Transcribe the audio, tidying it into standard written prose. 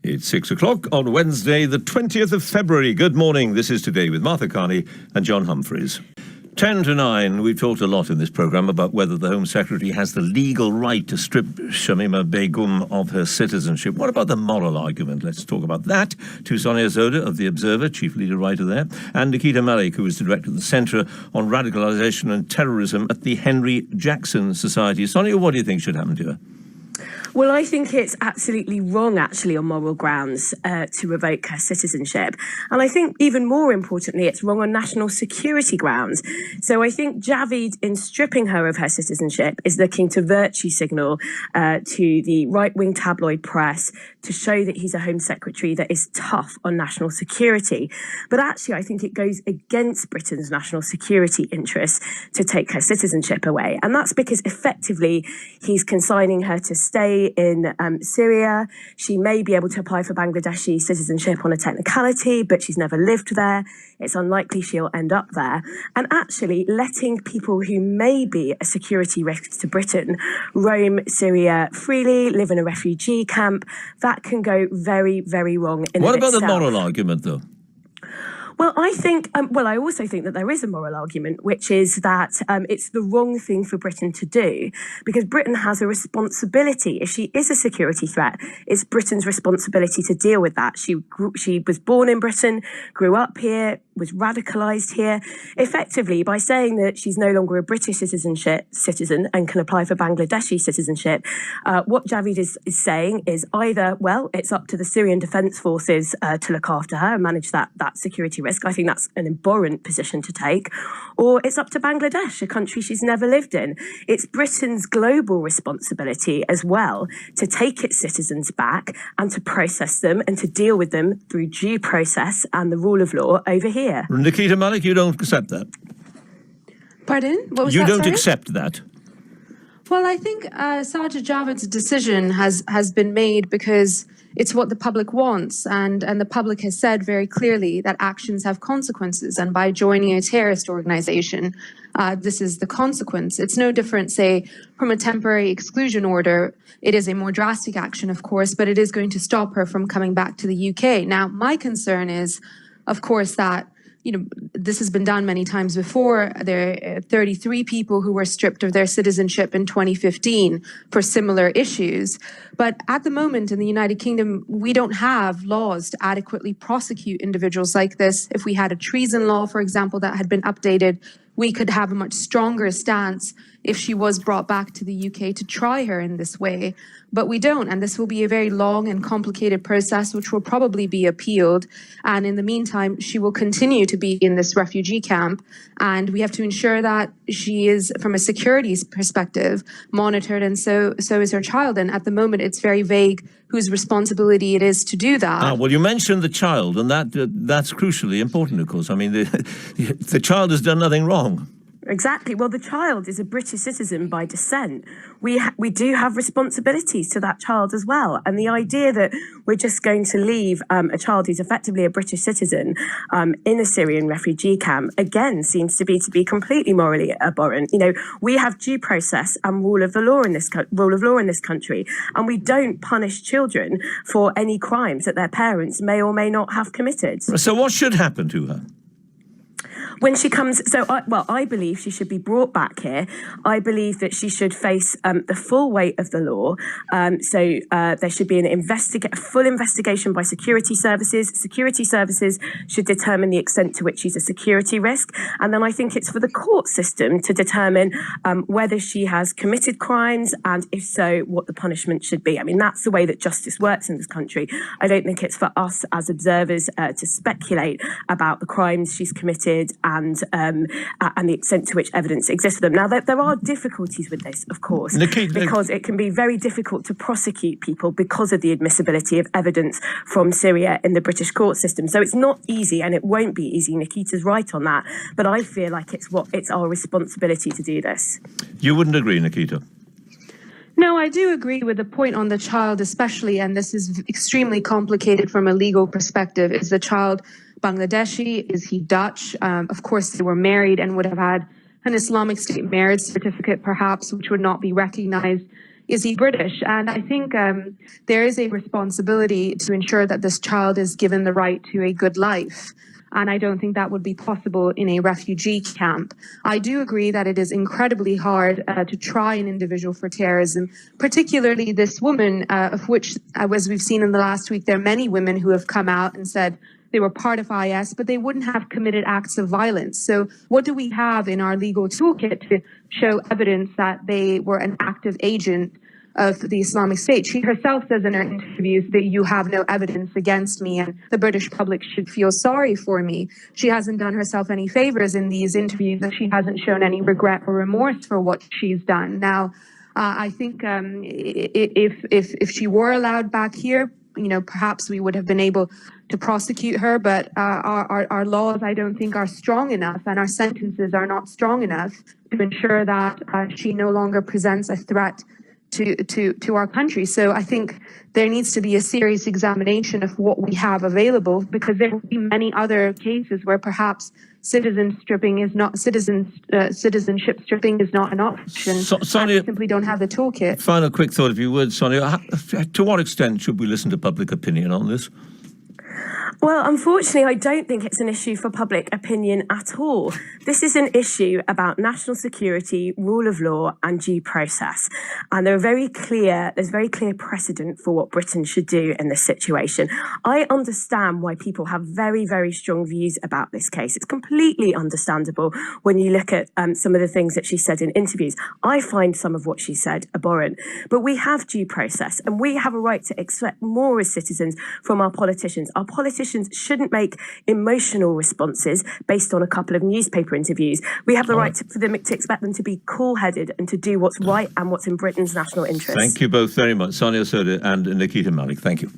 It's 6 o'clock on Wednesday, the 20th of February. Good morning. This is Today with Martha Carney and John Humphrys. 10 to 9, we've talked a lot in this programme about whether the Home Secretary has the legal right to strip Shamima Begum of her citizenship. What about the moral argument? Let's talk about that. To Sonia Sodha of The Observer, chief leader writer there, and Nikita Malik, who is director of the Centre on Radicalisation and Terrorism at the Henry Jackson Society. Sonia, what do you think should happen to her? Well, I think it's absolutely wrong, actually, on moral grounds to revoke her citizenship. And I think even more importantly, it's wrong on national security grounds. So I think Javid, in stripping her of her citizenship, is looking to virtue signal to the right-wing tabloid press to show that he's a Home Secretary that is tough on national security. But actually, I think it goes against Britain's national security interests to take her citizenship away. And that's because effectively he's consigning her to stay in Syria. She may be able to apply for Bangladeshi citizenship on a technicality, but she's never lived there. It's unlikely she'll end up there. And actually letting people who may be a security risk to Britain roam Syria freely, live in a refugee camp, that can go very, very wrong in What itself. about the moral argument, though? Well, I think, I also think that there is a moral argument, which is that it's the wrong thing for Britain to do, because Britain has a responsibility. If she is a security threat, it's Britain's responsibility to deal with that. She was born in Britain, grew up here, was radicalised here. Effectively, by saying that she's no longer a British citizen and can apply for Bangladeshi citizenship, what Javid is saying is either, well, it's up to the Syrian Defence Forces to look after her and manage that security risk. I think that's an abhorrent position to take. Or it's up to Bangladesh, a country she's never lived in. It's Britain's global responsibility as well to take its citizens back and to process them and to deal with them through due process and the rule of law over here. Nikita Malik, you don't accept that? Pardon? What was you that, don't sorry? accept that? Well, I think Sajid Javid's decision has been made because it's what the public wants, and the public has said very clearly that actions have consequences, and by joining a terrorist organization, this is the consequence. It's no different, say, from a temporary exclusion order. It is a more drastic action, of course, but it is going to stop her from coming back to the UK. Now, my concern is, of course, that this has been done many times before. There are 33 people who were stripped of their citizenship in 2015 for similar issues. But at the moment in the United Kingdom, we don't have laws to adequately prosecute individuals like this. If we had a treason law, for example, that had been updated, we could have a much stronger stance if she was brought back to the UK to try her in this way. But we don't, and this will be a very long and complicated process, which will probably be appealed. And in the meantime, she will continue to be in this refugee camp. And we have to ensure that she is, from a security perspective, monitored, and so is her child. And at the moment, it's very vague whose responsibility it is to do that. Well, you mentioned the child, and that's crucially important, of course. I mean, the child has done nothing wrong. Exactly. Well, the child is a British citizen by descent. We do have responsibilities to that child as well. And the idea that we're just going to leave a child who's effectively a British citizen in a Syrian refugee camp, again, seems to be completely morally abhorrent. We have due process and rule of law in this country, and we don't punish children for any crimes that their parents may or may not have committed. So what should happen to her? When she comes, I believe she should be brought back here. I believe that she should face the full weight of the law. There should be a full investigation by security services. Security services should determine the extent to which she's a security risk. And then I think it's for the court system to determine whether she has committed crimes, and if so, what the punishment should be. I mean, that's the way that justice works in this country. I don't think it's for us as observers to speculate about the crimes she's committed and the extent to which evidence exists for them. Now, there are difficulties with this, of course, because it can be very difficult to prosecute people because of the admissibility of evidence from Syria in the British court system. So it's not easy, and it won't be easy. Nikita's right on that. But I feel like it's our responsibility to do this. You wouldn't agree, Nikita? No, I do agree with the point on the child especially, and this is extremely complicated from a legal perspective. Is the child Bangladeshi? Is he Dutch? Of course, they were married and would have had an Islamic State marriage certificate, perhaps, which would not be recognized is he British? And I think there is a responsibility to ensure that this child is given the right to a good life. And I don't think that would be possible in a refugee camp. I do agree that it is incredibly hard to try an individual for terrorism, particularly this woman, of which, as we've seen in the last week, there are many women who have come out and said they were part of IS, but they wouldn't have committed acts of violence. So what do we have in our legal toolkit to show evidence that they were an active agent of the Islamic State? She herself says in her interviews that you have no evidence against me and the British public should feel sorry for me. She hasn't done herself any favors in these interviews, and she hasn't shown any regret or remorse for what she's done. Now, I think if she were allowed back here, perhaps we would have been able to prosecute her, but our laws, I don't think, are strong enough, and our sentences are not strong enough to ensure that she no longer presents a threat to our country. So I think there needs to be a serious examination of what we have available, because there will be many other cases where perhaps citizenship stripping is not an option. Sonia, I simply don't have the toolkit. Final quick thought, if you would, Sonia. To what extent should we listen to public opinion on this? Well, unfortunately, I don't think it's an issue for public opinion at all. This is an issue about national security, rule of law, and due process. And there's very clear precedent for what Britain should do in this situation. I understand why people have very, very strong views about this case. It's completely understandable when you look at some of the things that she said in interviews. I find some of what she said abhorrent. But we have due process, and we have a right to expect more as citizens from our politicians. Our politicians shouldn't make emotional responses based on a couple of newspaper interviews. We have the right to expect them to be cool-headed and to do what's right and what's in Britain's national interest. Thank you both very much, Sonia Sodha and Nikita Malik. Thank you.